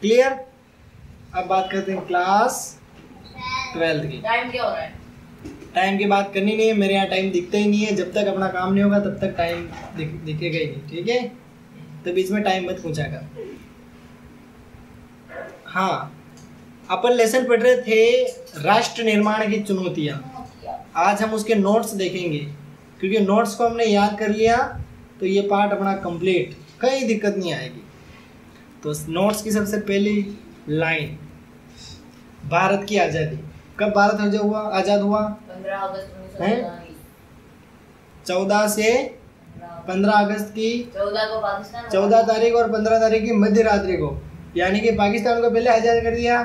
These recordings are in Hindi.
क्लियर। अब बात करते हैं क्लास 12 की। टाइम क्या हो रहा है? टाइम की बात करनी नहीं है, मेरे यहाँ टाइम दिखता ही नहीं है। जब तक अपना काम नहीं होगा तब तक टाइम दिखेगा ही नहीं, ठीक है। तो बीच में टाइम मत पूछा कर। हाँ, अपन लेसन पढ़ रहे थे राष्ट्र निर्माण की चुनौतियाँ। आज हम उसके नोट्स देखेंगे, क्योंकि नोट्स को हमने याद कर लिया तो ये पार्ट अपना कंप्लीट, कहीं दिक्कत नहीं आएगी। तो नोट्स की सबसे पहली लाइन, भारत की आज़ादी। कब भारत आज़ाद हुआ? 15 अगस्त हैं? 1947। 14 से 15 अगस्त की 14 को पाकिस्तान 14 तारीख और 15 तारीख की मध्य रात्रि को, यानी कि पाकिस्तान को पहले आज़ाद कर दिया।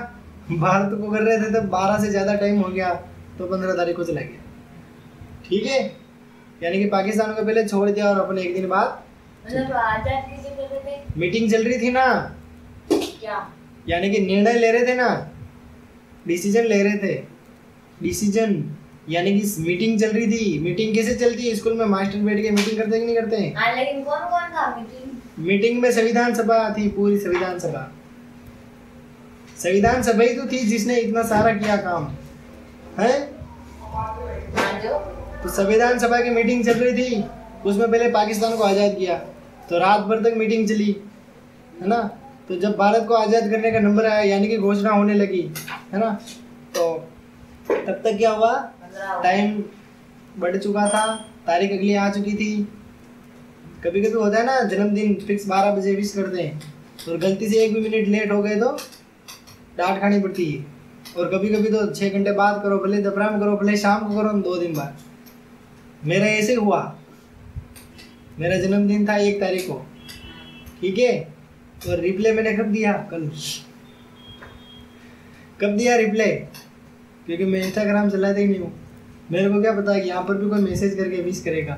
भारत को कर रहे थे तो 12 से ज़्यादा टाइम हो गया, तो 15 तारीख को चला गया, ठीक है। यानी कि पाकिस्तान को पहले छोड़ दिया और अपने एक दिन बाद मतलब आजाद कैसे कर रहे थे? मीटिंग चल रही थी ना, क्या? यानी कि निर्णय ले रहे थे ना, डिसीजन ले रहे थे। डिसीजन यानी कि मीटिंग चल रही थी। मीटिंग कैसे चलती है? स्कूल में मास्टर बैठ के मीटिंग करते हैं कि नहीं करते हैं? हाँ, लेकिन कौन कौन था मीटिंग? मीटिंग में संविधान सभा थी, पूरी संविधान सभा। संविधान सभा ही तो थी जिसने इतना सारा किया काम है। हाँ, जो तो संविधान सभा की मीटिंग चल रही थी, उसमें पहले पाकिस्तान को आज़ाद किया, तो रात भर तक मीटिंग चली, है ना। तो जब भारत को आज़ाद करने का नंबर आया, यानी कि घोषणा होने लगी, है ना, तो तब तक क्या हुआ? 15 टाइम बढ़ चुका था, तारीख अगली आ चुकी थी। कभी कभी होता है ना, जन्मदिन फिक्स 12 बजे विश करते हैं, और गलती से 1 भी मिनट लेट हो गए तो डांट खानी पड़ती है। और कभी कभी तो 6 घंटे बाद करो, भले दोपहर में करो, भले शाम को करो, 2 दिन बाद। मेरा ऐसे हुआ, मेरा जन्मदिन था 1 तारीख को, ठीक है। और रिप्लाई मैंने कब दिया? कब दिया रिप्लाई? क्योंकि मैं इंस्टाग्राम चलाता ही नहीं हूँ, मेरे को क्या पता कि यहाँ पर भी कोई मैसेज करके विश करेगा।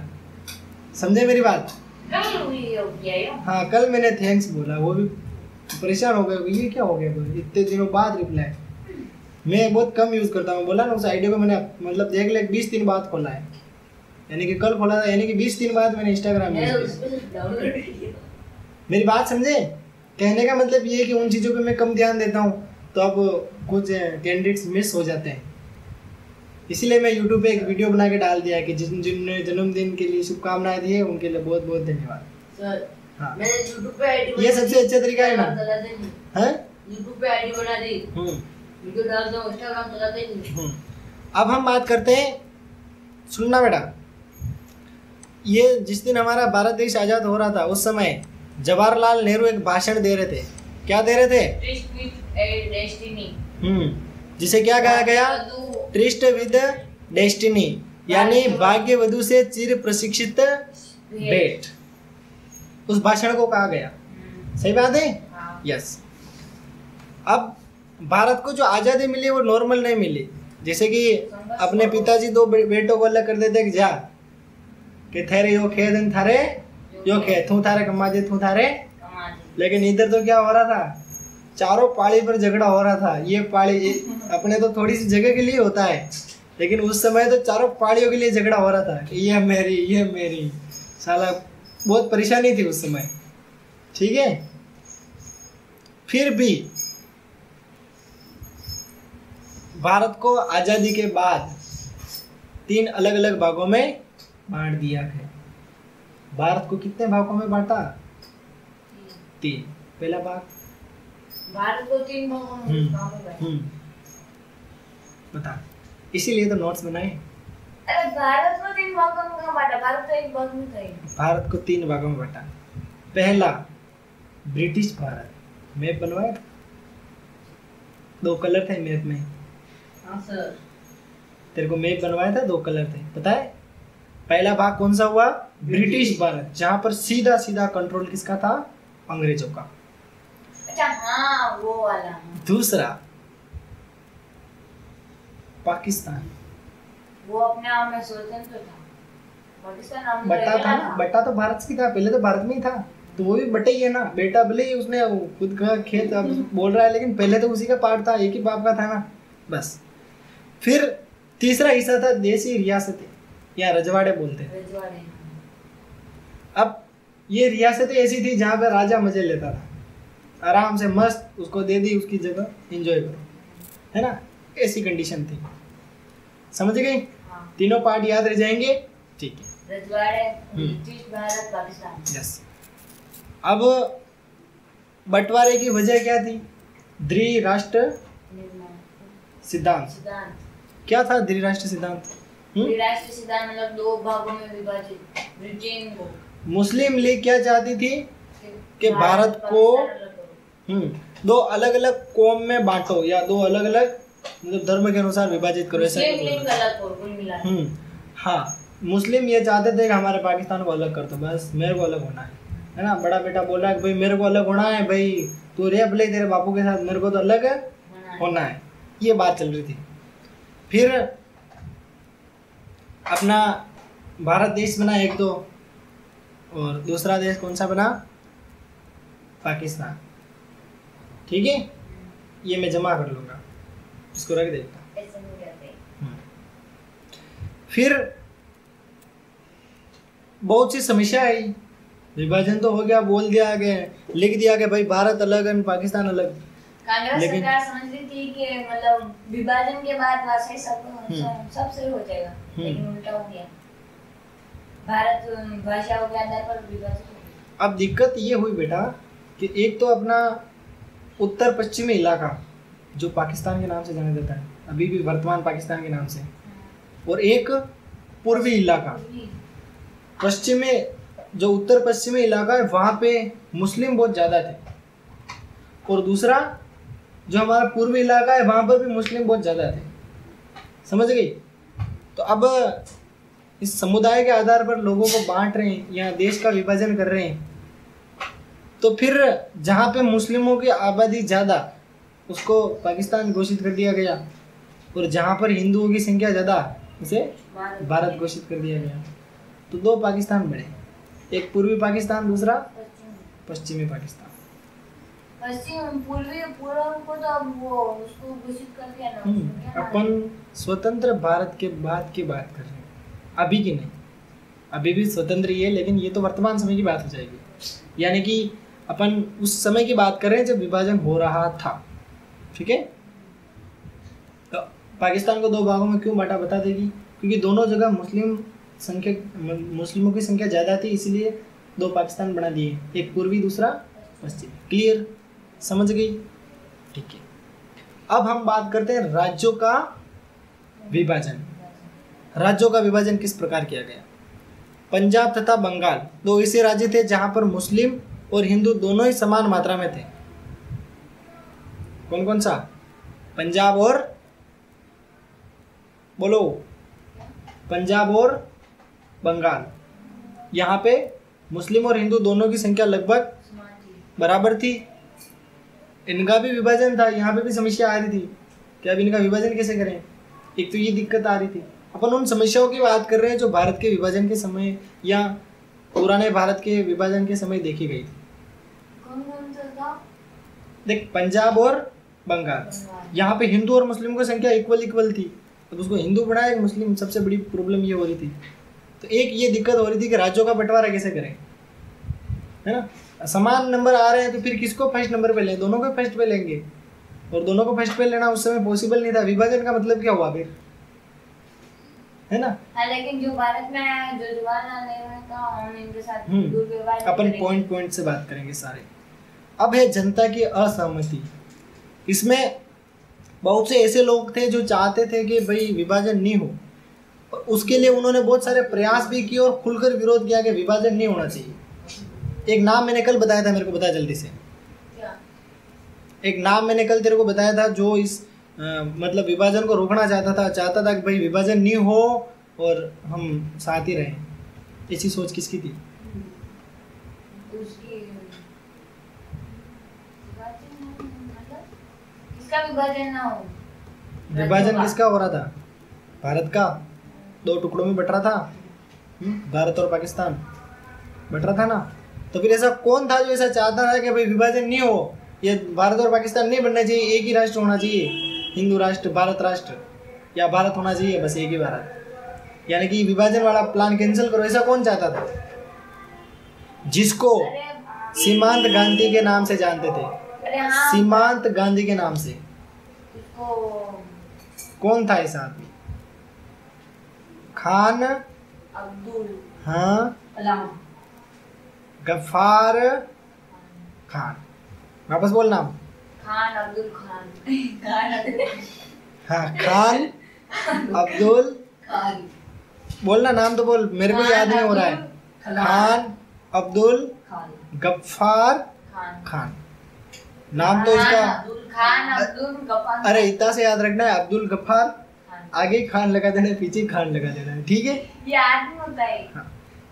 समझे मेरी बात? कल हुई होगी ये। हाँ, कल मैंने थैंक्स बोला, वो भी परेशान हो गए, ये क्या हो गया भाई, इतने दिनों बाद रिप्लाई। मैं बहुत कम यूज़ करता हूँ, बोला ना, उस आईडी को मैंने मतलब देख ले 20 दिन बाद खोला है, यानी कि कल खोला था, यानी कि 20 दिन बाद मैंने इंस्टाग्राम यूज़ किया। मेरी बात समझे? कहने का मतलब ये है कि उन चीज़ों पे मैं कम ध्यान देता हूँ, तो अब कुछ कैंडिडेट्स मिस हो जाते हैं। इसीलिए मैं यूट्यूब पे एक वीडियो बना के डाल दिया कि जिन्होंने जन्मदिन के लिए शुभकामनाएं दी है, उनके लिए बहुत बहुत धन्यवाद। सर, हाँ, मैंने YouTube पे आईडी ये सबसे अच्छा तरीका है ना, है? YouTube पे आईडी बना दी, वीडियो डाल दो, Instagram चलाते नहीं। अब हम बात करते हैं, सुनना बेटा, ये जिस दिन हमारा भारत देश आज़ाद हो रहा था, उस समय जवाहरलाल नेहरू एक भाषण दे रहे थे। क्या दे रहे थे? Tourist with A destiny. जिसे क्या कहा गया? ट्रिस्ट विद डेस्टिनी, यानी भाग्य वधु से चिर प्रशिक्षित भेंट। उस भाषण को कहा गया। सही बात है? हाँ। यस। अब भारत को जो आज़ादी मिली वो नॉर्मल नहीं मिली। जैसे कि अपने पिताजी 2 बेटों को अलग कर देते कि जा कि थेरे यो खे दिन थारे यो खे, थू थारे कमा दे, थू थारे। लेकिन इधर तो क्या हो रहा था? चारों पाली पर झगड़ा हो रहा था। ये पाली अपने तो थोड़ी सी जगह के लिए होता है, लेकिन उस समय तो चारों पालियों के लिए झगड़ा हो रहा था कि ये मेरी साला, बहुत परेशानी थी उस समय, ठीक है। फिर भी भारत को आज़ादी के बाद 3 अलग अलग भागों में बांट दिया है। भारत को कितने भागों में बांटा? 3। पहला भाग भारत को 3 भागों में बांटा। बता, इसीलिए तो नोट्स बनाए। अरे भारत को 3 भागों में कहाँ बांटा? भारत तो एक भाग में था ही। भारत को 3 भागों में बांटा। पहला ब्रिटिश भारत, मैप बनवाया, 2 कलर थे मैप में। हाँ सर, तेरे को मैप बनवाया था, 2 कलर थे, पता है? पहला भाग कौन सा हुआ? ब्रिटिश भारत, जहां पर सीधा सीधा कंट्रोल किसका था? अंग्रेजों का। अच्छा हाँ, वो वाला। दूसरा पाकिस्तान, वो अपने आप में स्वतंत्र था। पाकिस्तान नाम बटा था ना, बटा तो भारत की था, पहले तो भारत में ही था, तो वो भी बटे ही है ना। बेटा भले ही उसने खुद का खेत अब बोल रहा है, लेकिन पहले तो उसी का पार्ट था, एक ही बाप का था ना, बस। फिर तीसरा हिस्सा था देसी रियासतें, या रजवाड़े बोलते हैं। अब ये रियासतें ऐसी थी जहाँ पे राजा मजे लेता था, आराम से मस्त उसको दे दी, उसकी जगह एंजॉय करो, है ना। ऐसी कंडीशन थी, समझ गई। हाँ। तीनों पार्ट याद रह जाएंगे, ठीक है। रजवाड़े, ब्रिटिश भारत, पाकिस्तान। यस। अब बंटवारे की वजह क्या थी? द्विराष्ट्र सिद्धांत। सिद्धांत। क्या था द्विराष्ट्र सिद्धांत? द्विराष्ट्र सिद्धांत मतलब दो भागों में विभाजित ब्रिटेन को। मुस्लिम लीग क्या चाहती थी कि भारत को दो अलग अलग कौम में बांटो, या दो अलग अलग मतलब धर्म के अनुसार विभाजित करो, ऐसा हाँ। मुस्लिम ये चाहते थे कि हमारे पाकिस्तान को अलग कर दो, बस मेरे को अलग होना है ना। बड़ा बेटा बोल रहा है कि भाई मेरे को अलग होना है, भाई तू रह भले तेरे बापू के साथ, मेरे को तो अलग होना है। ये बात चल रही थी। फिर अपना भारत देश बना एक तो, और दूसरा देश कौन सा बना? पाकिस्तान। ठीक है, ये मैं जमा कर लूँगा, इसको रख देता। फिर बहुत सी समस्या आई, विभाजन तो हो गया, बोल दिया गया, लिख दिया गया भाई भारत अलग है पाकिस्तान अलग। कांग्रेस सरकार समझ रही थी कि मतलब विभाजन के बाद वैसे सब सही हो जाएगा, लेकिन उल्टा हो गया। भारत भाषाओं के आधार पर विभाजित हो गया। अब दिक्कत ये हुई बेटा कि एक तो अपना उत्तर पश्चिमी इलाका जो पाकिस्तान के नाम से जाना जाता है, अभी भी वर्तमान पाकिस्तान के नाम से, और एक पूर्वी इलाका। पश्चिमी जो उत्तर पश्चिमी इलाका है वहाँ पे मुस्लिम बहुत ज़्यादा थे, और दूसरा जो हमारा पूर्वी इलाका है वहाँ पर भी मुस्लिम बहुत ज़्यादा थे, समझ गई। तो अब इस समुदाय के आधार पर लोगों को बांट रहे हैं या देश का विभाजन कर रहे हैं, तो फिर जहाँ पे मुस्लिमों की आबादी ज़्यादा उसको पाकिस्तान घोषित कर दिया गया, और जहाँ पर हिंदुओं की संख्या ज़्यादा उसे भारत घोषित कर दिया गया। तो दो पाकिस्तान बने, एक पूर्वी पाकिस्तान, दूसरा पश्चिमी पाकिस्तान। पश्चिम पूर्वी पूर्व को तो अब वो उसको घोषित कर दिया ना। अपन स्वतंत्र भारत के बाद की बात कर रहे हैं, अभी की नहीं। अभी भी स्वतंत्र ही है, लेकिन ये तो वर्तमान समय की बात हो जाएगी, यानी कि अपन उस समय की बात कर रहे हैं जब विभाजन हो रहा था। ठीक है, तो पाकिस्तान को दो भागों में क्यों बांटा बता देगी, क्योंकि दोनों जगह मुस्लिमों की संख्या ज़्यादा थी, इसलिए दो पाकिस्तान बना दिए, एक पूर्वी दूसरा पश्चिम। क्लियर, समझ गई? ठीक है। अब हम बात करते हैं राज्यों का विभाजन। राज्यों का विभाजन किस प्रकार किया गया? पंजाब तथा बंगाल दो ऐसे राज्य थे जहां पर मुस्लिम और हिंदू दोनों ही समान मात्रा में थे। कौन कौन सा? पंजाब और, बोलो, पंजाब और बंगाल। यहाँ पे मुस्लिम और हिंदू दोनों की संख्या लगभग बराबर थी। इनका भी विभाजन था, यहाँ पे भी समस्या आ रही थी कि अब इनका विभाजन कैसे करें। एक तो ये दिक्कत आ रही थी। अपन उन समस्याओं की बात कर रहे हैं जो भारत के विभाजन के समय या पुराने भारत के विभाजन के समय देखी गई थी। देख, पंजाब और बंगाल, यहाँ पे हिंदू और मुस्लिम की संख्या इक्वल थी, तो उसको हिंदू बनाया, मुस्लिम। सबसे बड़ी प्रॉब्लम ये हो रही थी। तो एक ये दिक्कत हो रही थी कि राज्यों का बंटवारा कैसे करें, है ना। समान नंबर आ रहे हैं तो फिर किसको फर्स्ट नंबर पे लें? दोनों को फर्स्ट पे लेंगे, और दोनों को फर्स्ट पे लेना उस समय पॉसिबल नहीं था। विभाजन का मतलब क्या हुआ फिर, है ना। हाँ, लेकिन जो भारत में आया, जो जवाहरलाल नेहरू ने कहा, हम इनके साथ दुर्व्यवहार अपन पॉइंट से बात करेंगे सारे। अब है जनता की असहमति। इसमें बहुत से ऐसे लोग थे जो चाहते थे कि भाई विभाजन नहीं हो, और उसके लिए उन्होंने बहुत सारे प्रयास भी किए और खुलकर विरोध किया कि विभाजन नहीं होना चाहिए। एक नाम मैंने कल बताया था, मेरे को बता जल्दी से। क्या? एक नाम मैंने कल तेरे को बताया था जो इस मतलब विभाजन को रोकना चाहता था कि भाई विभाजन नहीं हो और हम साथ ही रहें। ऐसी सोच किसकी थी? विभाजन ना हो। विभाजन किसका हो रहा था? भारत का दो टुकड़ों में बट रहा था, भारत और पाकिस्तान बट रहा था ना। तो फिर ऐसा कौन था जो ऐसा चाहता था कि भाई विभाजन नहीं हो, ये भारत और पाकिस्तान नहीं बनना चाहिए, एक ही राष्ट्र होना चाहिए, हिंदू राष्ट्र, भारत राष्ट्र, या भारत होना चाहिए बस एक ही भारत, यानी कि विभाजन वाला प्लान कैंसिल करो। ऐसा कौन चाहता था? जिसको सीमांत गांधी के नाम से जानते थे, अरे हाँ, सीमांत गांधी के नाम से। उसको कौन था इस आदमी? खान अब्दुल हाँ कलाम, गफ्फार खान। वापस बोल नाम। खान अब्दुल खान, खान अब्दुल हाँ खान अब्दुल खान, बोलना नाम तो बोल, मेरे को याद नहीं हो रहा है। खान अब्दुल खान, गफ्फार खान, खान नाम तो इसका। खान अब्दुल गफ्फार। अरे इतना से याद रखना है, अब्दुल गफ्फार, खान। आगे खान लगा देना है, पीछे खान लगा देना है, ठीक है। ये आदमी होता है। हाँ।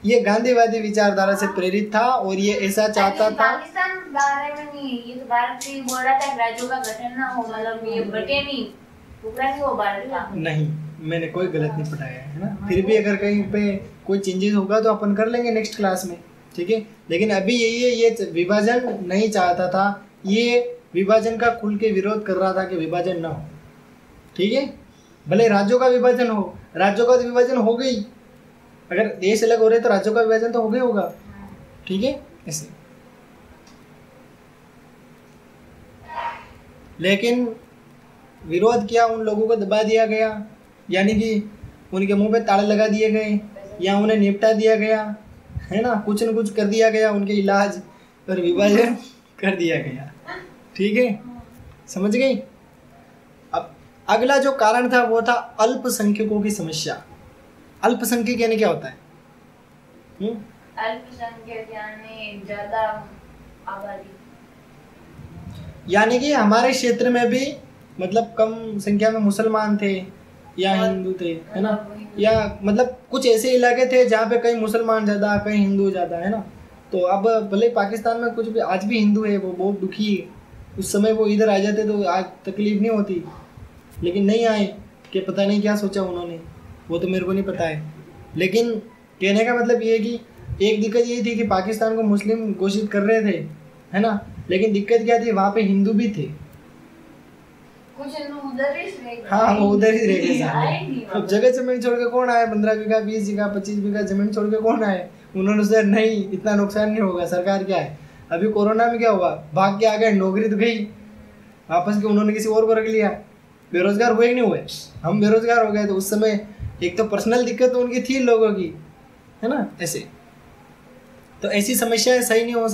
ये गांधीवादी विचारधारा से प्रेरित था और ये ऐसा चाहता था। पाकिस्तान बारे में नहीं, ये तो भारत से बोल रहा था राज्यों का गठन ना हो, मतलब ये बटे नहीं, टुकड़ा नहीं हो भारत का। नहीं, मैंने कोई गलत नहीं पढ़ाया है ना। फिर भी अगर कहीं पे कोई चेंजेस होगा तो अपन कर लेंगे नेक्स्ट क्लास में, ठीक है। लेकिन अभी यही है, ये विभाजन नहीं चाहता था, ये विभाजन का खुल के विरोध कर रहा था कि विभाजन ना हो, ठीक है। भले राज्यों का विभाजन हो, राज्यों का विभाजन हो गई, अगर देश अलग हो रहे तो राज्यों का विभाजन तो हो गया होगा, ठीक है ऐसे। लेकिन विरोध किया, उन लोगों को दबा दिया गया, यानी कि उनके मुंह पे ताले लगा दिए गए या उन्हें निपटा दिया गया, है ना, कुछ न कुछ कर दिया गया, उनके इलाज और विभाजन कर दिया गया, ठीक है, समझ गई। अब अगला जो कारण था वो था अल्पसंख्यकों की समस्या। अल्पसंख्यक यानी क्या होता है? अल्पसंख्यक यानी ज्यादा आबादी, यानी कि हमारे क्षेत्र में भी मतलब कम संख्या में मुसलमान थे या हिंदू थे, है ना, या मतलब कुछ ऐसे इलाके थे जहाँ पे कहीं मुसलमान ज़्यादा कहीं हिंदू ज़्यादा, है ना। तो अब भले पाकिस्तान में कुछ भी आज भी हिंदू है, वो बहुत दुखी है, उस समय वो इधर आ जाते तो आज तकलीफ नहीं होती, लेकिन नहीं आए कि पता नहीं क्या सोचा उन्होंने, वो तो मेरे को नहीं पता है। लेकिन कहने का मतलब ये है कि एक दिक्कत ये थी कि पाकिस्तान को मुस्लिम घोषित कर रहे थे, है ना, लेकिन दिक्कत क्या थी, वहाँ पे हिंदू भी थे, कुछ हिंदू उधर ही रह गए। हाँ वो उधर ही रह गए आए नहीं सारे। अब जगह जमीन छोड़ के कौन आए? 15 बीघा 20 बीघा 25 बीघा जमीन छोड़ के कौन आए? उन्होंने सोचा नहीं इतना नुकसान नहीं होगा, सरकार क्या है। अभी कोरोना में क्या हुआ, भाग के आ गए, नौकरी तो गई, वापस के उन्होंने किसी और को रख लिया, बेरोजगार हुए कि नहीं हुए? हम बेरोजगार हो गए। तो उस समय एक तो पर्सनल दिक्कत तो उनकी थी लोगों की, है ना, ऐसे। तो ऐसी समस्याएं सही नहीं हो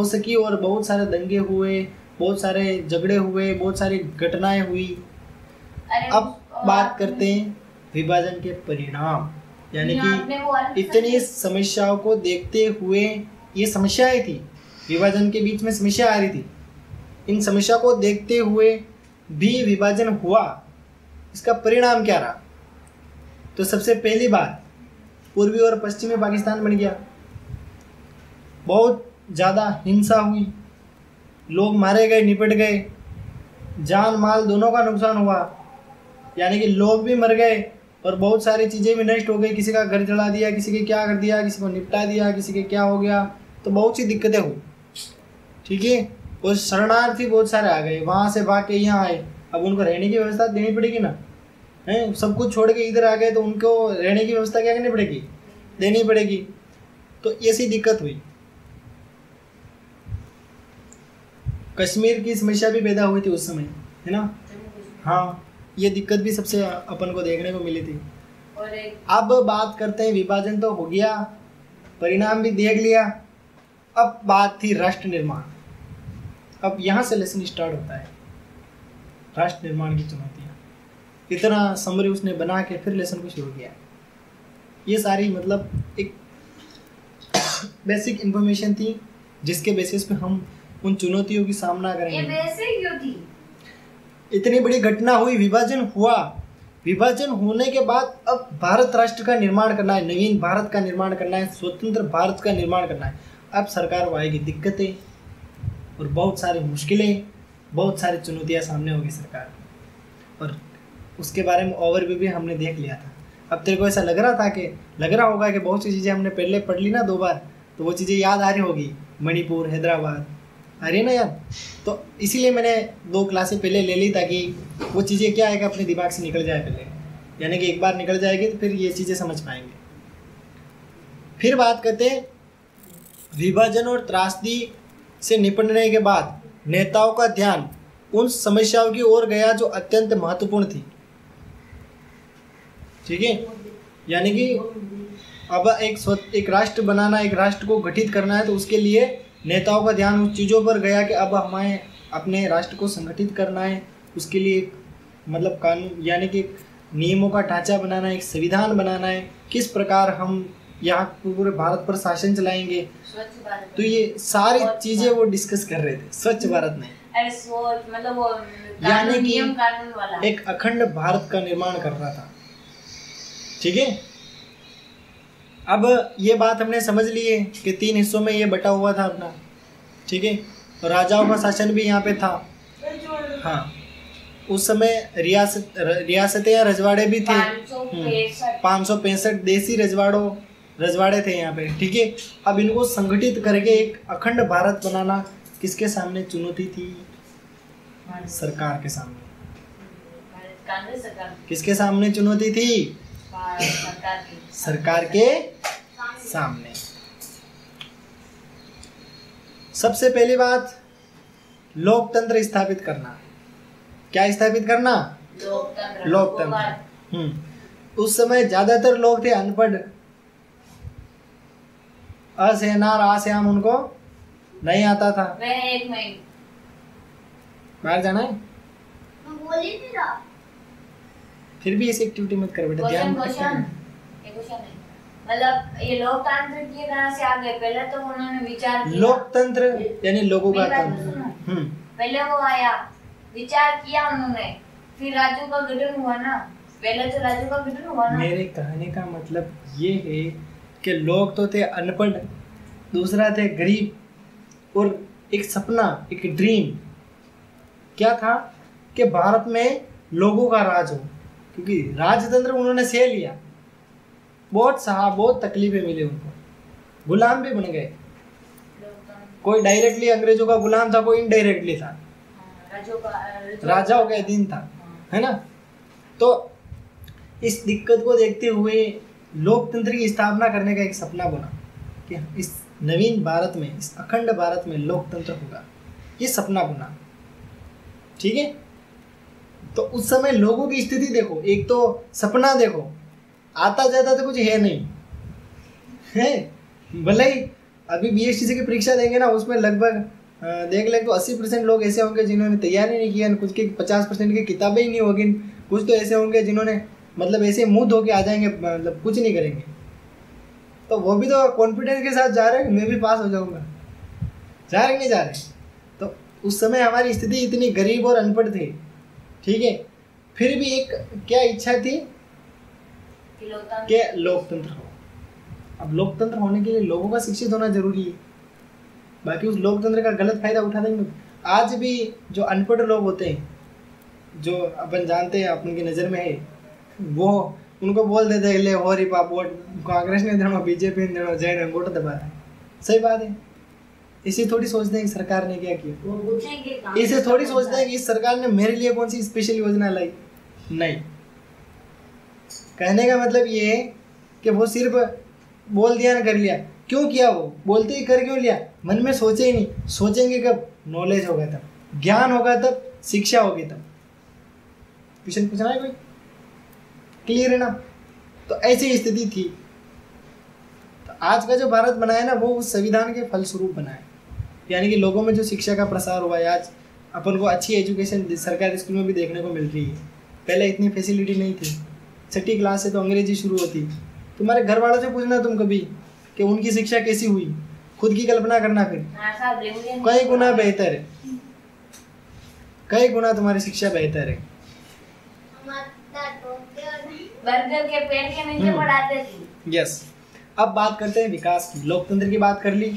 सकी और बहुत सारे दंगे हुए, बहुत सारे झगड़े हुए, बहुत सारी घटनाएं हुई। अब बात करते हैं विभाजन के परिणाम, यानी कि इतनी समस्याओं को देखते हुए, ये समस्याएं थी, विभाजन के बीच में समस्या आ रही थी, इन समस्या को देखते हुए भी विभाजन हुआ, इसका परिणाम क्या रहा? तो सबसे पहली बात, पूर्वी और पश्चिमी पाकिस्तान बन गया, बहुत ज़्यादा हिंसा हुई, लोग मारे गए, निपट गए, जान माल दोनों का नुकसान हुआ, यानी कि लोग भी मर गए और बहुत सारी चीज़ें भी नष्ट हो गई, किसी का घर जला दिया, किसी के क्या कर दिया, किसी को निपटा दिया, किसी के क्या हो गया, तो बहुत सी दिक्कतें हुई, ठीक है। और शरणार्थी बहुत सारे आ गए, वहाँ से भाग के यहाँ आए, अब उनको रहने की व्यवस्था देनी पड़ेगी ना, है, सब कुछ छोड़ के इधर आ गए तो उनको रहने की व्यवस्था क्या करनी पड़ेगी? देनी पड़ेगी। तो ऐसी दिक्कत हुई। कश्मीर की समस्या भी पैदा हुई थी उस समय, है ना, हाँ, ये दिक्कत भी सबसे अपन को देखने को मिली थी। अब बात करते हैं, विभाजन तो हो गया, परिणाम भी देख लिया, अब बात थी राष्ट्र निर्माण। अब यहाँ से लेसन स्टार्ट होता है, राष्ट्र निर्माण की चुनौतियाँ। इतना समरी उसने बना के फिर लेसन को शुरू किया। ये सारी मतलब एक बेसिक इन्फॉर्मेशन थी जिसके बेसिस पे हम उन चुनौतियों की सामना करेंगे। ये बेसिक क्यों थी? इतनी बड़ी घटना हुई, विभाजन हुआ, विभाजन होने के बाद अब भारत राष्ट्र का निर्माण करना है, नवीन भारत का निर्माण करना है, स्वतंत्र भारत का निर्माण करना है। अब सरकार को आएगी दिक्कतें और बहुत सारी मुश्किलें, बहुत सारी चुनौतियां सामने होगी सरकार, और उसके बारे में ओवरव्यू भी हमने देख लिया था। अब तेरे को ऐसा लग रहा होगा कि बहुत सी चीज़ें हमने पहले पढ़ ली ना 2 बार, तो वो चीज़ें याद आ रही होगी, मणिपुर, हैदराबाद, आ रही है ना याद। तो इसीलिए मैंने 2 क्लासें पहले ले ली ताकि वो चीज़ें क्या है कि अपने दिमाग से निकल जाए पहले, यानी कि एक बार निकल जाएगी तो फिर ये चीज़ें समझ पाएंगे। फिर बात करते हैं विभाजन और त्रासदी से निपटने के बाद नेताओं का ध्यान उन समस्याओं की ओर गया जो अत्यंत महत्वपूर्ण थी। ठीक है, यानी कि अब एक राष्ट्र बनाना, एक राष्ट्र को गठित करना है, तो उसके लिए नेताओं का ध्यान उस चीज़ों पर गया कि अब हमें अपने राष्ट्र को संगठित करना है, उसके लिए एक मतलब कानून यानी कि नियमों का ढांचा बनाना है, एक संविधान बनाना है, किस प्रकार हम यहाँ पूरे भारत पर शासन चलाएंगे। स्वच्छ भारत, तो ये सारी चीज़ें वो डिस्कस कर रहे थे स्वच्छ भारत में, अरे सोच मतलब वो यानी कि नियम कानून वाला एक अखंड भारत का निर्माण कर रहा था। ठीक है, अब ये बात हमने समझ ली है कि 3 हिस्सों में ये बटा हुआ था अपना। ठीक है, तो राजाओं का शासन भी यहाँ पे था। हाँ, उस समय रियासतें या रजवाड़े भी थे। 565 देसी रजवाड़े थे यहाँ पे। ठीक है, अब इनको संगठित करके एक अखंड भारत बनाना किसके सामने चुनौती थी? सरकार के सामने। कांग्रेस सरकार, किसके सामने चुनौती थी? सरकार के सामने। सबसे पहली बात, लोकतंत्र स्थापित करना। क्या स्थापित करना? लोकतंत्र। उस समय ज्यादातर लोग थे अनपढ़, असेनार आश्याम, उनको नहीं आता था। एक मिनट, बाहर जाना है? मैं बोल ही नहीं रहा। फिर भी ऐसी एक्टिविटी मत कर बेटा, ध्यान क्वेश्चन मतलब ये लोकतंत्र की तरह से आ गए। पहले तो उन्होंने विचार किया, लोकतंत्र यानी लोगों का तंत्र। पहले वो आया, विचार किया उन्होंने, फिर राज्यों का गठन हुआ ना। पहले तो राज्यों का गठन हुआ ना। मेरे कहने का मतलब ये है कि लोग तो थे अनपढ़, दूसरा थे गरीब, और एक सपना, एक ड्रीम क्या था कि भारत में लोगों का राज हो, क्योंकि राजतंत्र उन्होंने सह लिया, बहुत तकलीफें मिली उनको, गुलाम भी बन गए। कोई डायरेक्टली अंग्रेजों का गुलाम था, कोई इनडायरेक्टली था, राजाओं का अधीन था, है ना। तो इस दिक्कत को देखते हुए लोकतंत्र की स्थापना करने का एक सपना बना कि इस नवीन भारत में, इस अखंड भारत में लोकतंत्र होगा, ये सपना बना। ठीक है, तो उस समय लोगों की स्थिति देखो, एक तो सपना देखो, आता जाता तो कुछ है नहीं है। भले ही अभी बीएसटीसी की परीक्षा देंगे ना, उसमें लगभग देख ले तो 80% लोग ऐसे होंगे जिन्होंने तैयारी नहीं किया, कुछ के 50% की किताबें ही नहीं होगी, कुछ तो ऐसे होंगे जिन्होंने मतलब ऐसे मुंह धो के आ जाएंगे, मतलब कुछ नहीं करेंगे। तो वो भी तो कॉन्फिडेंस के साथ जा रहे हैं, मैं भी पास हो जाऊंगा, जा रहे नहीं जा रहे। तो उस समय हमारी स्थिति इतनी गरीब और अनपढ़ थी। ठीक है, फिर भी एक क्या इच्छा थी कि लोकतंत्र हो। अब लोकतंत्र होने के लिए लोगों का शिक्षित होना जरूरी है, बाकी उस लोकतंत्र का गलत फायदा उठा देंगे। आज भी जो अनपढ़ लोग होते हैं, जो अपन जानते हैं अपन की नज़र में है, वो उनको बोल देते हैं ले हो रही पाप वोट कांग्रेस ने देना, बीजेपी ने देना, जय वोट दबा रहा है। सही बात है, इसे थोड़ी सोचते हैं कि सरकार ने क्या किया, इसे थोड़ी सोचते हैं कि इस सरकार ने मेरे लिए कौन सी स्पेशल योजना लाई। नहीं, कहने का मतलब ये है कि वो सिर्फ बोल दिया ना कर लिया। क्यों किया? वो बोलते ही कर क्यों लिया? मन में सोचे ही नहीं। सोचेंगे कब? नॉलेज होगा तब, ज्ञान होगा तब, शिक्षा होगी तब। क्वेश्चन पूछना है कोई? क्लियर है ना? तो ऐसी स्थिति थी। तो आज का जो भारत बना है ना, वो उस संविधान के फलस्वरूप बना है। यानी कि लोगों में जो शिक्षा का प्रसार हुआ है, आज अपन को अच्छी एजुकेशन सरकारी स्कूल में भी देखने को मिल रही है। पहले इतनी फैसिलिटी नहीं थी। 6ठी क्लास से तो अंग्रेजी शुरू होती। तुम्हारे घर वालों से पूछना तुम कभी कि उनकी शिक्षा कैसी हुई, खुद की कल्पना करना, फिर कई गुना बेहतर है, कई गुना तुम्हारी शिक्षा बेहतर है। बर्गर के पेड़ के नीचे पढ़ाते थे। यस, अब बात करते हैं विकास की। लोकतंत्र की बात कर ली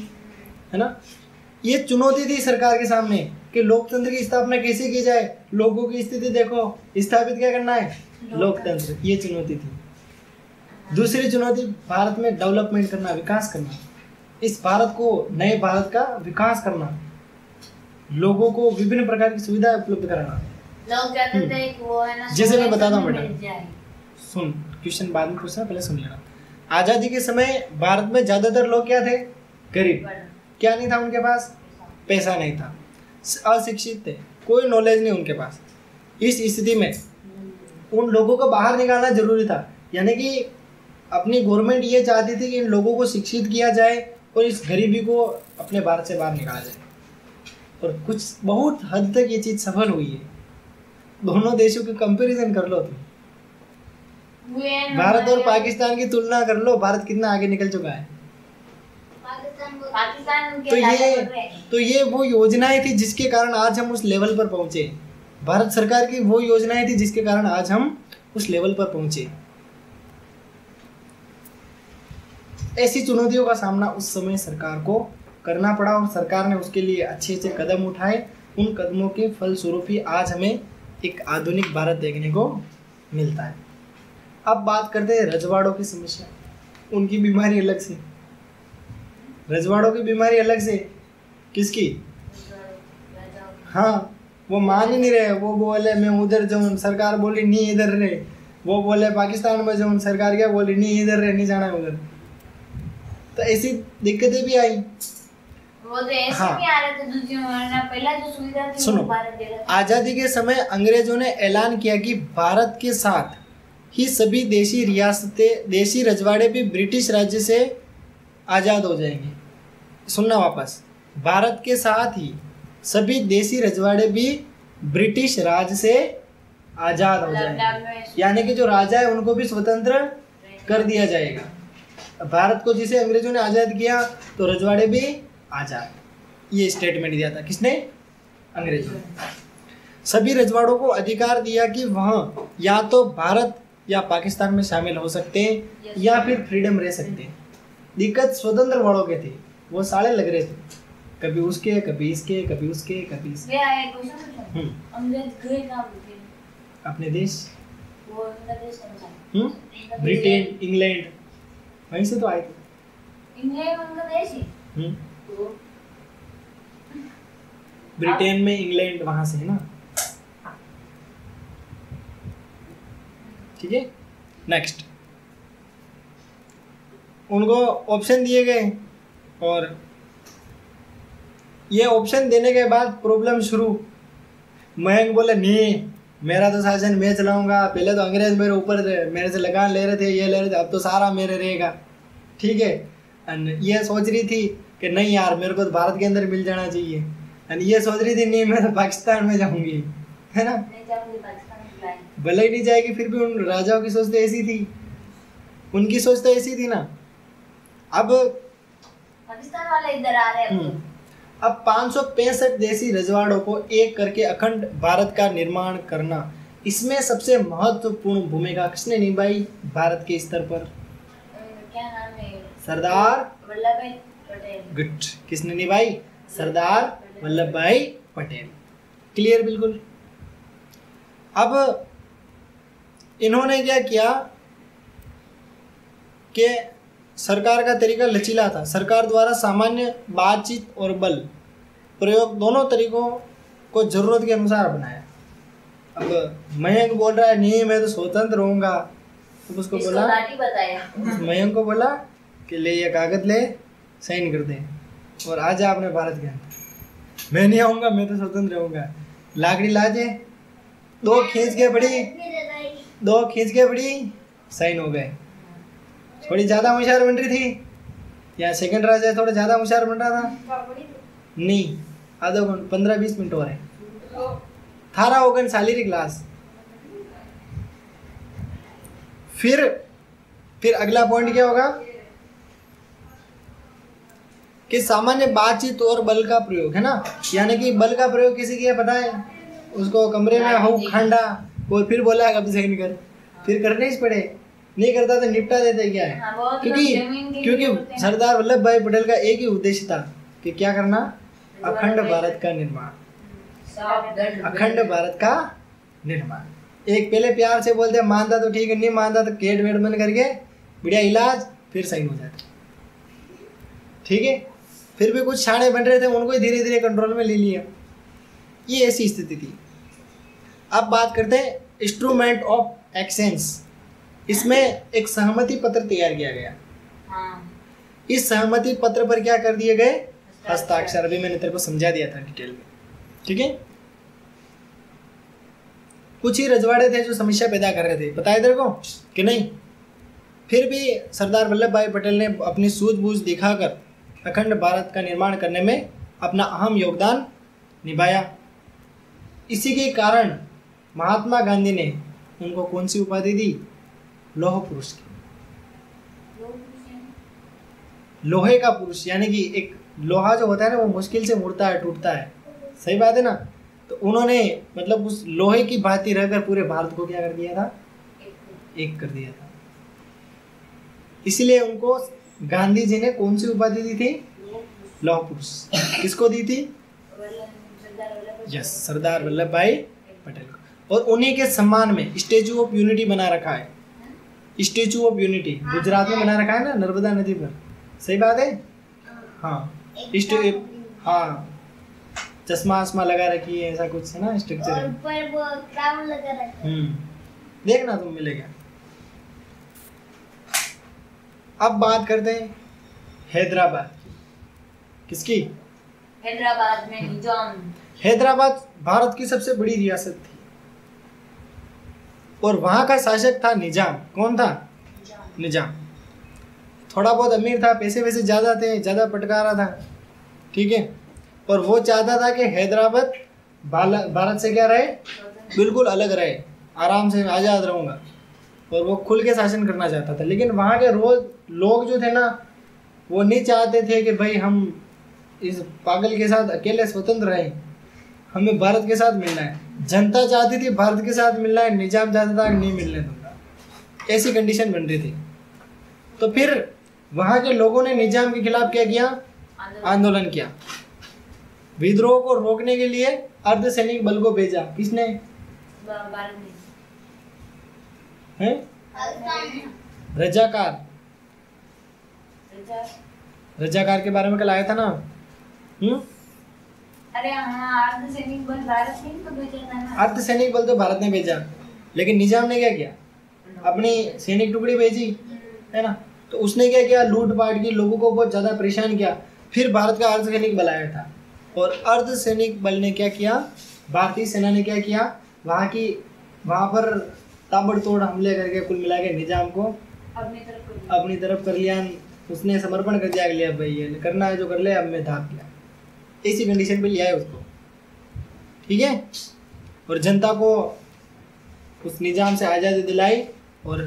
है ना। ये चुनौती थी सरकार के सामने कि लोकतंत्र की स्थापना कैसे की जाए। लोगों की स्थिति देखो, स्थापित क्या करना है? लोकतंत्र। ये चुनौती थी। दूसरी चुनौती भारत में डेवलपमेंट करना, विकास करना। इस भारत को, नए भारत का विकास करना, लोगों को विभिन्न प्रकार की सुविधाएं उपलब्ध कराना। लोग कहते थे कि वो है ना, जैसे मैं बताता हूँ बेटा, सुन, क्वेश्चन बाद में पूछना, पहले सुन लेना। आज़ादी के समय भारत में ज्यादातर लोग क्या थे? गरीब। क्या नहीं था उनके पास? पैसा नहीं था। अशिक्षित थे, कोई नॉलेज नहीं उनके पास। इस स्थिति में उन लोगों को बाहर निकालना जरूरी था, यानी कि अपनी गवर्नमेंट ये चाहती थी कि इन लोगों को शिक्षित किया जाए और इस गरीबी को अपने भारत से बाहर निकाला जाए। और कुछ बहुत हद तक ये चीज़ सफल हुई है। दोनों देशों के कंपैरिजन कर लो तुम, भारत और पाकिस्तान की तुलना कर लो, भारत कितना आगे निकल चुका है। पाकिस्तान तो ये वो योजनाएं थी जिसके कारण आज हम उस लेवल पर पहुंचे। भारत सरकार की वो योजनाएं थी जिसके कारण आज हम उस लेवल पर पहुंचे। ऐसी चुनौतियों का सामना उस समय सरकार को करना पड़ा और सरकार ने उसके लिए अच्छे अच्छे कदम उठाए। उन कदमों के फलस्वरूप ही आज हमें एक आधुनिक भारत देखने को मिलता है। अब बात करते हैं रजवाड़ों की समस्या। उनकी बीमारी अलग से, रजवाड़ों की बीमारी अलग से। किसकी? हाँ, वो मान ही नहीं रहे। वो बोले मैं उधर जाऊँ, सरकार बोली नहीं इधर रहे। वो बोले पाकिस्तान में जाऊँ, सरकार क्या बोली नहीं इधर रहे, नहीं जाना उधर। तो ऐसी दिक्कतें भी आई। वो तो ऐसे भी आ रहे थे दूसरी, वरना पहला जो सुविधा थी सुनो, वो भारत दे रहा था। आज़ादी के समय अंग्रेजों ने ऐलान किया कि भारत के साथ ही सभी देशी रियासतें, देशी रजवाड़े भी ब्रिटिश राज्य से आज़ाद हो जाएंगे। सुनना वापस, भारत के साथ ही सभी देशी रजवाड़े भी ब्रिटिश राज से आज़ाद हो जाएंगे, यानी कि जो राजा है उनको भी स्वतंत्र कर दिया जाएगा। भारत को जिसे अंग्रेजों ने आज़ाद किया तो रजवाड़े भी आज़ाद। ये स्टेटमेंट दिया था किसने? अंग्रेजों ने। सभी रजवाड़ों को अधिकार दिया कि वह या तो भारत या पाकिस्तान में शामिल हो सकते हैं या फिर फ्रीडम रह सकते हैं। दिक्कत स्वतंत्र वालों के थे, वो साले लग रहे थे, कभी उसके कभी इसके कभी उसके कभी इसके। अंग्रेज गए कहाँ थे? अपने देश, वो उनका देश कौन सा? ब्रिटेन, इंग्लैंड, वहीं से तो आए थे। इंग्लैंड उनका देश ही। ब्रिटेन में इंग्लैंड वहां से है ना। ठीक है, नेक्स्ट। उनको ऑप्शन दिए गए और ये ऑप्शन देने के बाद प्रॉब्लम शुरू। मयंक बोले नहीं, मेरा तो शासन मैं चलाऊंगा। पहले तो अंग्रेज मेरे ऊपर मेरे से लगान ले रहे थे, ये ले रहे थे, अब तो सारा मेरे रहेगा। ठीक है, ये सोच रही थी कि नहीं यार मेरे को तो भारत के अंदर मिल जाना चाहिए। ये सोच रही थी नहीं मैं तो पाकिस्तान में जाऊंगी, है ना। भले ही नहीं जाएगी, फिर भी उन राजाओं की सोच तो ऐसी थी, उनकी सोच तो ऐसी थी ना। अब पाकिस्तान वाले इधर आ रहे हैं। अब 565 देशी रजवाड़ों को एक करके अखंड भारत का निर्माण करना, इसमें सबसे महत्वपूर्ण भूमिका किसने निभाई भारत के स्तर पर? क्या नाम है? सरदार वल्लभ भाई पटेल। गुड, किसने निभाई? सरदार वल्लभ भाई पटेल। क्लियर बिल्कुल। अब इन्होंने क्या किया कि सरकार का तरीका लचीला था। सरकार द्वारा सामान्य बातचीत और बल प्रयोग दोनों तरीकों को जरूरत के अनुसार अपनाया। अब मयंक बोल रहा है नहीं मैं तो स्वतंत्र रहूंगा, तो उसको बोला, मयंक को बोला कि ले ये कागज ले, साइन कर दे और आ जा अपने भारत के अंदर। मैं नहीं आऊँगा, मैं तो स्वतंत्र रहूँगा। लाकड़ी लाजे, दो खींच के बड़ी साइन हो गए। थोड़ी ज़्यादा होशियार बन रही थी या सेकंड राजा थोड़ा ज़्यादा होशियार बन रहा था? नहीं, आधा घंटा 15-20 मिनट हो रहे। थारा होगन साली क्लास। फिर अगला पॉइंट क्या होगा कि सामान्य बातचीत और बल का प्रयोग, है ना। यानी कि बल का प्रयोग किसी किया पता है? उसको कमरे में हो खंडा और फिर बोला अब साइन कर, फिर करने ही पड़े। नहीं करता तो निपटा देते क्या है। क्योंकि सरदार वल्लभ भाई पटेल का एक ही उद्देश्य था कि क्या करना? अखंड भारत का निर्माण, अखंड भारत का निर्माण। एक पहले प्यार से बोलते मानता तो ठीक है, नहीं मानता तो केट वेट बंद करके बढ़िया इलाज, फिर सही हो जाता। ठीक है, फिर भी कुछ छाने बन रहे थे, उनको ही धीरे धीरे कंट्रोल में ले लिया। ये ऐसी स्थिति थी। अब बात करते हैं इंस्ट्रूमेंट ऑफ एक्सचेंज। इसमें एक सहमति पत्र तैयार किया गया। इस सहमति पत्र पर क्या कर दिए गए? हस्ताक्षर। अभी मैंने तेरे को समझा दिया था डिटेल में। ठीक है। कुछ ही रजवाड़े थे जो समस्या पैदा कर रहे थे, पता है तेरे को कि नहीं? फिर भी सरदार वल्लभ भाई पटेल ने अपनी सूझबूझ दिखाकर अखंड भारत का निर्माण करने में अपना अहम योगदान निभाया। इसी के कारण महात्मा गांधी ने उनको कौन सी उपाधि दी? लौह पुरुष की। लोहे का पुरुष, यानी कि एक लोहा जो होता है ना वो मुश्किल से मुड़ता है, टूटता है, सही बात है ना? तो उन्होंने मतलब उस लोहे की भांति रहकर पूरे भारत को क्या कर दिया था? एक कर दिया था। इसीलिए उनको गांधी जी ने कौन सी उपाधि दी थी? लौह पुरुष। किसको दी थी? यस, सरदार वल्लभ भाई पटेल को। और उन्हीं के सम्मान में स्टेचू ऑफ यूनिटी बना रखा है। स्टेचू ऑफ यूनिटी गुजरात में बना रखा है ना, नर्मदा नदी पर, सही बात है? हाँ, हाँ, चश्मा आसमा लगा रखी है, ऐसा कुछ है ना स्ट्रक्चर है। ऊपर वो क्राउन लगा रखा है। देखना तुम मिलेगा। अब बात करते हैं हैदराबाद की। किसकी? हैदराबाद में निजाम। हैदराबाद भारत की सबसे बड़ी रियासत थी और वहां का शासक था निजाम। कौन था? निजाम। थोड़ा बहुत अमीर था, पैसे वैसे ज़्यादा थे, ज़्यादा पटका रहा था, ठीक है। और वो चाहता था कि हैदराबाद भारत से क्या रहे? बिल्कुल अलग रहे, आराम से आज़ाद रहूँगा। और वो खुल के शासन करना चाहता था। लेकिन वहाँ के लोग जो थे ना, वो नहीं चाहते थे कि भाई हम इस पागल के साथ अकेले स्वतंत्र रहें, हमें भारत के साथ मिलना है। जनता चाहती थी भारत के साथ मिलना है, निजाम चाहता था नहीं मिलने दूंगा, ऐसी कंडीशन बन रही थी। तो फिर वहाँ के लोगों ने निजाम के खिलाफ क्या किया? आंदोलन किया। विद्रोह को रोकने के लिए अर्धसैनिक बल को भेजा। किसने? हैं? रजाकार। रजाकार के बारे में कल आया था ना? अरे हाँ, अर्धसैनिक बल भारत ने तो भेजा था ना। अर्धसैनिक बल तो भारत ने भेजा, लेकिन निजाम ने क्या किया? अपनी सैनिक टुकड़ी भेजी, है ना? तो उसने क्या किया? लूट पाट की, लोगों को बहुत ज़्यादा परेशान किया। फिर भारत का अर्धसैनिक बल आया था और अर्धसैनिक बल ने क्या किया? भारतीय सेना ने क्या किया? वहाँ पर ताबड़तोड़ हमले करके कुल मिला के निजाम को अपनी तरफ कर लिया। उसने समर्पण कर दिया, लिया भाई ये करना है जो कर ले, अब मैं धाप गया। ऐसी कंडीशन पे लिया है उसको, ठीक है। और जनता को उस निजाम से आज़ादी दिलाई और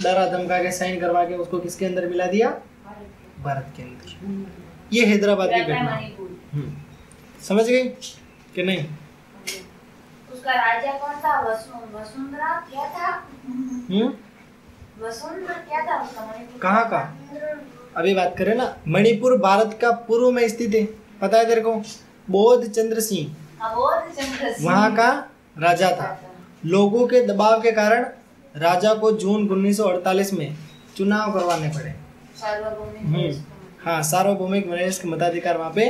डरा धमका के साइन करवा के उसको किसके अंदर मिला दिया? भारत के अंदर। ये हैदराबाद की घटना। समझ गई कि नहीं? उसका राजा कौन था? वसुंधरा क्या था? वसुंधरा क्या था उसका? मणिपुर कहाँ का? अभी बात करें ना, मणिपुर भारत का पूर्व में स्थित है, पता है तेरे को? बोध चंद्र सिंह वहाँ का राजा था। लोगों के दबाव के कारण राजा को जून 1948 में चुनाव करवाने पड़े। हाँ, सार्वभौमिक वयस्क मताधिकार वहाँ पे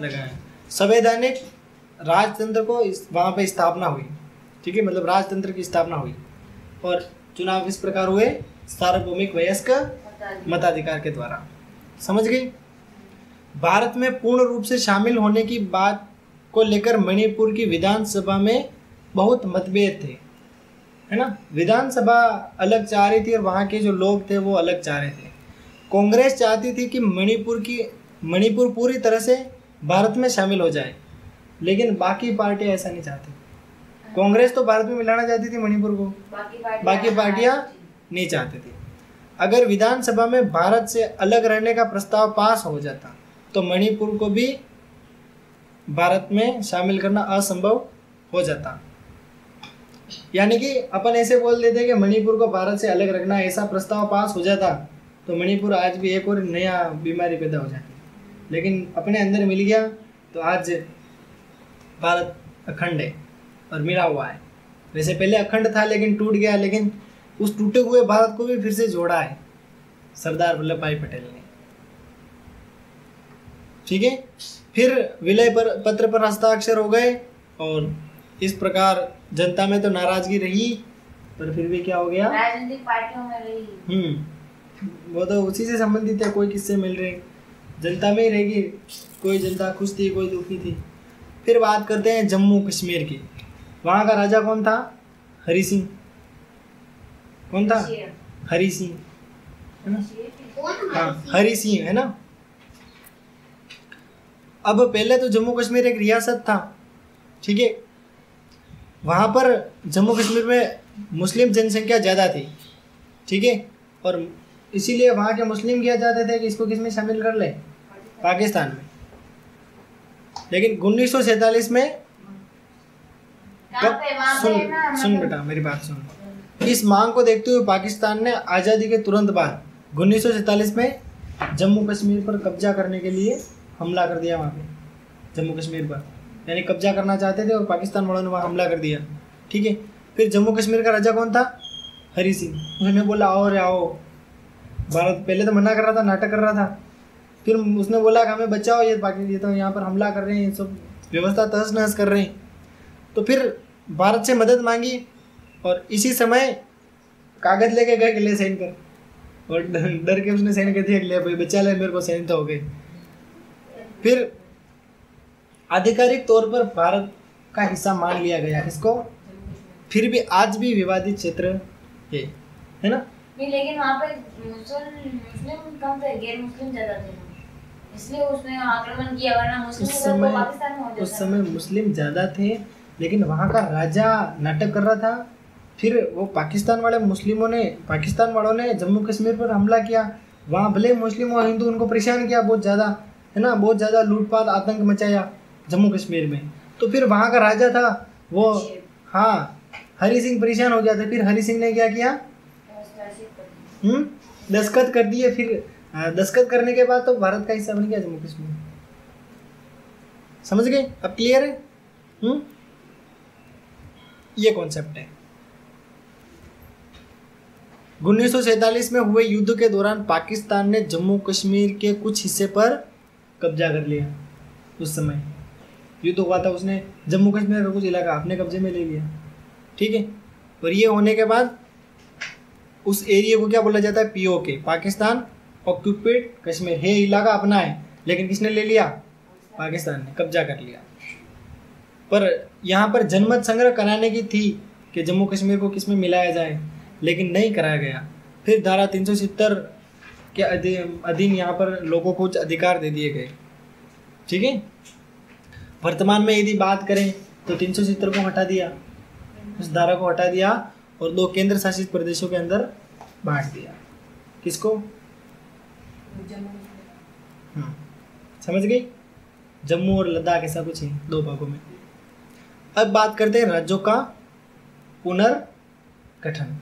लगाए। संवैधानिक राजतंत्र को वहाँ पे स्थापना हुई, ठीक है, मतलब राजतंत्र की स्थापना हुई। और चुनाव किस प्रकार हुए? सार्वभौमिक वयस्क मताधिकार के द्वारा। समझ गई? भारत में पूर्ण रूप से शामिल होने की बात को लेकर मणिपुर की विधानसभा में बहुत मतभेद थे, है ना? विधानसभा अलग चाह रही थी और वहाँ के जो लोग थे वो अलग चाह रहे थे। कांग्रेस चाहती थी कि मणिपुर पूरी तरह से भारत में शामिल हो जाए, लेकिन बाकी पार्टियां ऐसा नहीं चाहती। कांग्रेस तो भारत में मिलाना चाहती थी मणिपुर को, बाकी पार्टियां नहीं चाहती थी। अगर विधानसभा में भारत से अलग रहने का प्रस्ताव पास हो जाता तो मणिपुर को भी भारत में शामिल करना असंभव हो जाता। यानी कि अपन ऐसे बोल देते कि मणिपुर को भारत से अलग रखना, ऐसा प्रस्ताव पास हो जाता तो मणिपुर आज भी एक और नया बीमारी पैदा हो जाती। लेकिन अपने अंदर मिल गया तो आज भारत अखंड है और मिला हुआ है। वैसे पहले अखंड था लेकिन टूट गया, लेकिन उस टूटे हुए भारत को भी फिर से जोड़ा है सरदार वल्लभ भाई पटेल ने, ठीक है। फिर विलय पत्र पर हस्ताक्षर हो गए और इस प्रकार जनता में तो नाराजगी रही, पर फिर भी क्या हो गया? राजनीतिक पार्टियों में रही। वो तो उसी से संबंधित है, कोई किससे मिल रहे, जनता में ही रहेगी। कोई जनता खुश थी, कोई दुखी थी। फिर बात करते हैं जम्मू कश्मीर की। वहाँ का राजा कौन था? हरि सिंह। कौन था? हरि सिंह, है ना? हाँ, हरि सिंह, है ना? अब पहले तो जम्मू कश्मीर एक रियासत था, ठीक है। वहाँ पर जम्मू कश्मीर में मुस्लिम जनसंख्या ज़्यादा थी, ठीक है। और इसीलिए वहाँ के मुस्लिम किया चाहते थे कि इसको किस में शामिल कर ले, पाकिस्तान में। लेकिन 1947 में सुन बेटा मेरी बात सुन। इस मांग को देखते हुए पाकिस्तान ने आज़ादी के तुरंत बाद 1947 में जम्मू कश्मीर पर कब्जा करने के लिए हमला कर दिया। वहाँ पे जम्मू कश्मीर पर यानी कब्जा करना चाहते थे और पाकिस्तान वालों ने वहाँ हमला कर दिया, ठीक है। फिर जम्मू कश्मीर का राजा कौन था? हरि सिंह। उसने बोला आओ रे आओ, भारत पहले तो मना कर रहा था, नाटक कर रहा था। फिर उसने बोला कि हमें बचाओ, ये तो यहाँ पर हमला कर रहे हैं, सब व्यवस्था तहस नहस कर रहे हैं। तो फिर भारत से मदद मांगी और इसी समय कागज लेके गए कि ले साइन कर, और डर के उसने साइन कर दिया कि ले भाई बचा ले, मेरे को साइन तो हो गए। फिर आधिकारिक तौर पर भारत का हिस्सा मान लिया गया इसको, फिर भी आज भी विवादित क्षेत्र है ना? नहीं, लेकिन वहाँ पे मुस्लिम कम थे, गैर मुस्लिम ज्यादा थे, इसलिए उसने आक्रमण किया, वरना मुस्लिम तो पाकिस्तान में हो जाता। उस समय मुस्लिम ज़्यादा थे, लेकिन वहाँ का राजा नाटक कर रहा था। फिर वो पाकिस्तान वालों ने जम्मू कश्मीर पर हमला किया। वहाँ भले मुस्लिम और हिंदू, उनको परेशान किया बहुत ज़्यादा, है ना? बहुत ज़्यादा लूटपाट आतंक मचाया जम्मू कश्मीर में। तो फिर वहाँ का राजा था वो, हाँ, हरि सिंह परेशान हो गया था। फिर हरि सिंह ने क्या किया? दस्तखत कर दिए। फिर दस्तखत करने के बाद तो भारत का हिस्सा बन गया जम्मू कश्मीर। समझ गए? अब क्लियर है? ये कॉन्सेप्ट है। 1947 में हुए युद्ध के दौरान पाकिस्तान ने जम्मू कश्मीर के कुछ हिस्से पर कब्जा कर लिया। उस समय युद्ध हुआ था, उसने जम्मू कश्मीर का कुछ इलाका अपने कब्जे में ले लिया, ठीक है। और ये होने के बाद उस एरिया को क्या बोला जाता है? POK, पाकिस्तान ऑक्यूपेड कश्मीर है। इलाका अपना है, लेकिन किसने ले लिया? पाकिस्तान ने कब्जा कर लिया। पर यहाँ पर जनमत संग्रह कराने की थी कि जम्मू कश्मीर को किस में मिलाया जाए, लेकिन नहीं कराया गया। फिर धारा 370 के अधीन यहाँ पर लोगों को कुछ अधिकार दे दिए गए, ठीक है। वर्तमान में यदि बात करें तो 370 को हटा दिया, उस धारा को हटा दिया और 2 केंद्र शासित प्रदेशों के अंदर बांट दिया। किसको? समझ गई? जम्मू और लद्दाख ऐसा कुछ है, 2 भागों में। अब बात करते हैं राज्यों का पुनर्गठन।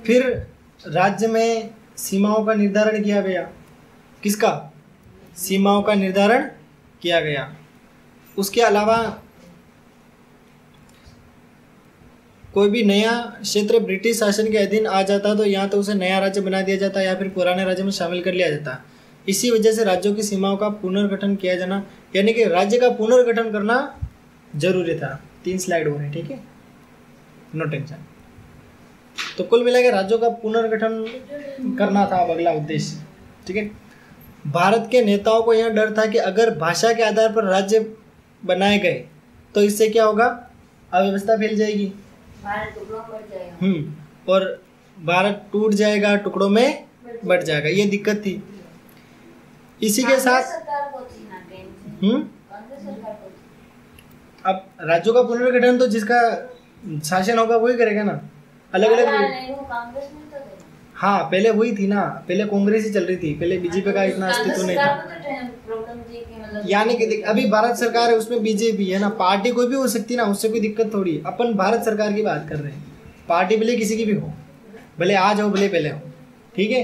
फिर राज्य में सीमाओं का निर्धारण किया गया। किसका? सीमाओं का निर्धारण किया गया। उसके अलावा कोई भी नया क्षेत्र ब्रिटिश शासन के अधीन आ जाता तो यहाँ तो उसे नया राज्य बना दिया जाता या फिर पुराने राज्य में शामिल कर लिया जाता। इसी वजह से राज्यों की सीमाओं का पुनर्गठन किया जाना, यानी कि राज्य का पुनर्गठन करना जरूरी था। 3 स्लाइड हो रहे हैं, ठीक है, नो टेंशन। तो कुल मिलाकर राज्यों का पुनर्गठन करना था अब अगला उद्देश्य, ठीक है। भारत के नेताओं को यह डर था कि अगर भाषा के आधार पर राज्य बनाए गए तो इससे क्या होगा? अव्यवस्था फैल जाएगी, भारत टुकड़ों में बढ़ जाएगा, और भारत टूट जाएगा, टुकड़ों में बढ़ जाएगा। ये दिक्कत थी। इसी के साथ अब राज्यों का पुनर्गठन तो जिसका शासन होगा वही करेगा ना, अलग अलग। हाँ, पहले वही थी ना, पहले कांग्रेस ही चल रही थी, पहले बीजेपी का इतना अस्तित्व नहीं था। यानी कि अभी भारत सरकार है, उसमें बीजेपी है ना, पार्टी कोई भी हो सकती ना, उससे कोई दिक्कत थोड़ी। अपन भारत सरकार की बात कर रहे हैं, पार्टी भले किसी की भी हो, भले आज हो भले पहले हो, ठीक है।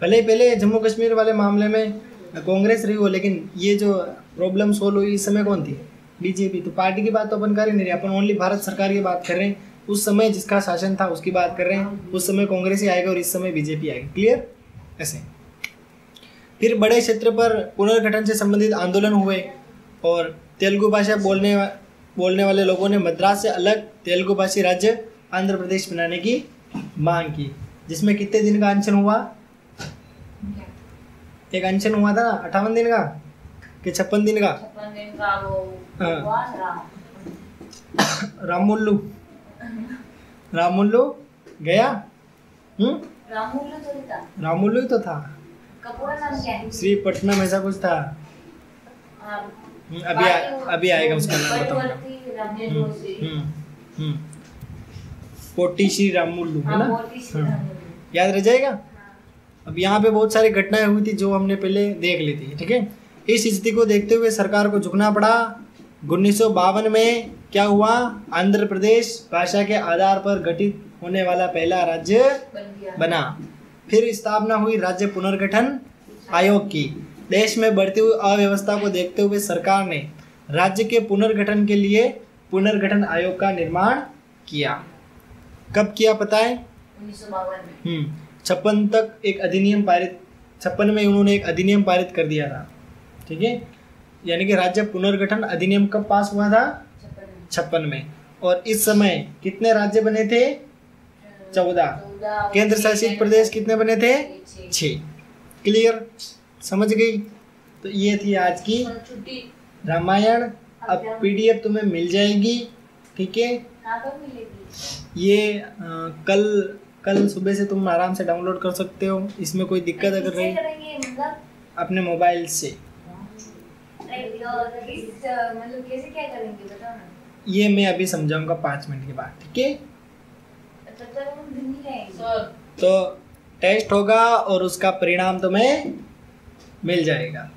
भले पहले जम्मू कश्मीर वाले मामले में कांग्रेस रही हो, लेकिन ये जो प्रॉब्लम सोल्व हुई इस समय कौन थी? बीजेपी। तो पार्टी की बात तो अपन कर ही नहीं रहे, अपन ओनली भारत सरकार की बात कर रहे हैं। उस समय जिसका शासन था उसकी बात कर रहे हैं। उस समय कांग्रेस ही आएगा और इस समय बीजेपी आएगी। क्लियर? ऐसे फिर बड़े क्षेत्र पर पुनर्गठन से संबंधित आंदोलन हुए और तेलुगु भाषा बोलने वाले लोगों ने मद्रास से अलग तेलुगु भाषी राज्य आंध्र प्रदेश बनाने की मांग की, जिसमें कितने दिन का अनशन हुआ? एक अनशन हुआ था ना 58 दिन का, कि 56 दिन का? 56 दिन का वो हाँ। उपवास रहा। रामुल्लू रामुल्लू गया। रामुल्लू तो था। रामुल्लू ही तो था। का पूरा नाम क्या है? श्रीपट्टनम ऐसा कुछ था। हाँ, अभी आएगा उसका नाम बताऊंगा। परिवर्ती राजेंद्र श्री। पोटी श्री रामुल्लू है ना? हाँ, पोटी श्री रामुल्लू। याद रह जाएगा। अब यहाँ पे बहुत सारी घटनाएं हुई थी जो हमने पहले देख ली थी, ठीक है। इस स्थिति को देखते हुए सरकार को झुकना पड़ा। 1952 में क्या हुआ? आंध्र प्रदेश भाषा के आधार पर गठित होने वाला पहला राज्य बना। फिर स्थापना हुई राज्य पुनर्गठन आयोग की। देश में बढ़ती हुई अव्यवस्था को देखते हुए सरकार ने राज्य के पुनर्गठन के लिए पुनर्गठन आयोग का निर्माण किया। कब किया पता है? 1952 में। 56 तक एक अधिनियम पारित, 56 में उन्होंने एक अधिनियम पारित कर दिया था, ठीक है। यानी कि राज्य पुनर्गठन अधिनियम कब पास हुआ था? 56 में। और इस समय कितने राज्य बने थे? 14। केंद्र शासित प्रदेश कितने बने थे? 6। क्लियर? समझ गई? तो ये थी आज की रामायण। अब PDF तुम्हें मिल जाएगी, ठीक है। कहाँ पर मिलेगी? ये कल सुबह से तुम आराम से डाउनलोड कर सकते हो। इसमें कोई दिक्कत अगर रही मतलब अपने मोबाइल से। मतलब कैसे क्या करेंगे बताओ ना। ये मैं अभी समझाऊंगा 5 मिनट के बाद, ठीक है। तो टेस्ट होगा और उसका परिणाम तुम्हें मिल जाएगा।